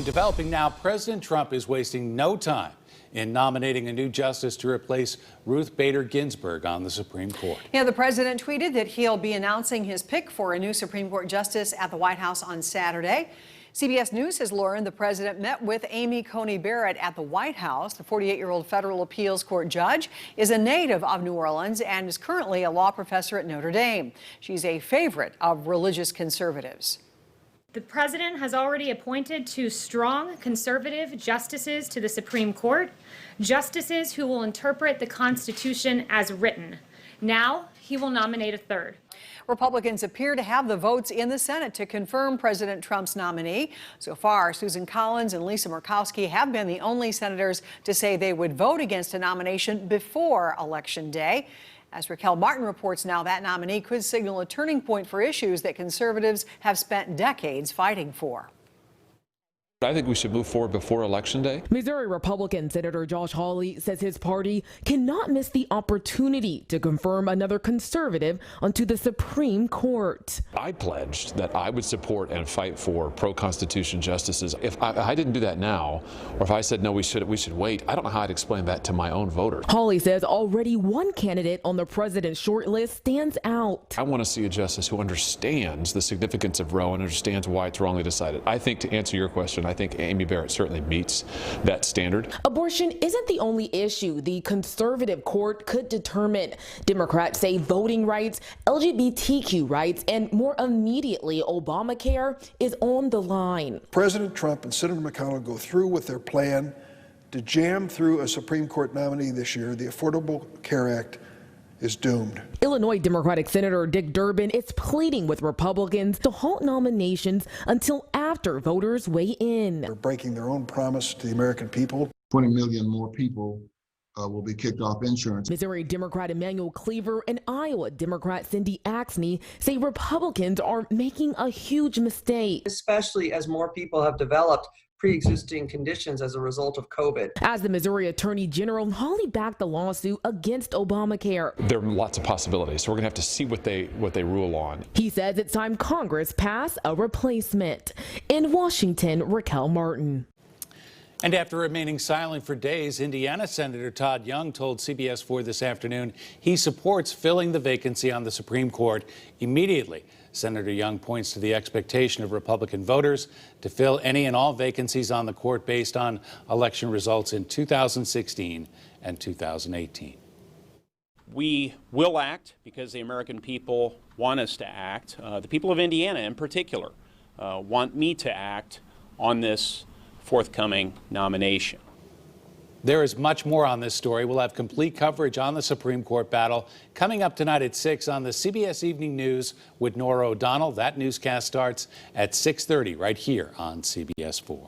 afternoon. Developing now, President Trump is wasting no time in nominating a new justice to replace Ruth Bader Ginsburg on the Supreme Court. Yeah, the president tweeted that he'll be announcing his pick for a new Supreme Court justice at the White House on Saturday. CBS News has learned the president met with Amy Coney Barrett at the White House. The 48-year-old federal appeals court judge is a native of New Orleans and is currently a law professor at Notre Dame. She's a favorite of religious conservatives. The president has already appointed 2 strong conservative justices to the Supreme Court, justices who will interpret the Constitution as written. Now he will nominate a 3rd. Republicans appear to have the votes in the Senate to confirm President Trump's nominee. So far, Susan Collins and Lisa Murkowski have been the only senators to say they would vote against a nomination before Election Day. As Raquel Martin reports now, that nominee could signal a turning point for issues that conservatives have spent decades fighting for. I think we should move forward before Election Day. Missouri Republican Senator Josh Hawley says his party cannot miss the opportunity to confirm another conservative onto the Supreme Court. I pledged that I would support and fight for pro-Constitution justices. If I didn't do that now, or if I said no, we should wait, I don't know how I'd explain that to my own voters. Hawley says already one candidate on the president's shortlist stands out. I want to see a justice who understands the significance of Roe and understands why it's wrongly decided. I think, to answer your question, I think Amy Barrett certainly meets that standard. Abortion isn't the only issue the conservative court could determine. Democrats say voting rights, LGBTQ rights, and more immediately Obamacare is on the line. President Trump and Senator McConnell go through with their plan to jam through a Supreme Court nominee this year. The Affordable Care Act is doomed. Illinois Democratic Senator Dick Durbin is pleading with Republicans to halt nominations until after voters weigh in. They're breaking their own promise to the American people. 20 million more people will be kicked off insurance. Missouri Democrat Emanuel Cleaver and Iowa Democrat Cindy Axne say Republicans are making a huge mistake. Especially as more people have developed pre-existing conditions as a result of COVID. As the Missouri Attorney General, Hawley backed the lawsuit against Obamacare. There are lots of possibilities, so we're going to have to see what they rule on. He says it's time Congress pass a replacement. In Washington, Raquel Martin. And after remaining silent for days, Indiana Senator Todd Young told CBS 4 this afternoon he supports filling the vacancy on the Supreme Court immediately. Senator Young points to the expectation of Republican voters to fill any and all vacancies on the court based on election results in 2016 and 2018. We will act because the American people want us to act. The people of Indiana in particular want me to act on this forthcoming nomination. There is much more on this story. We'll have complete coverage on the Supreme Court battle coming up tonight at 6 on the CBS Evening News with Norah O'Donnell. That newscast starts at 6:30 right here on CBS 4.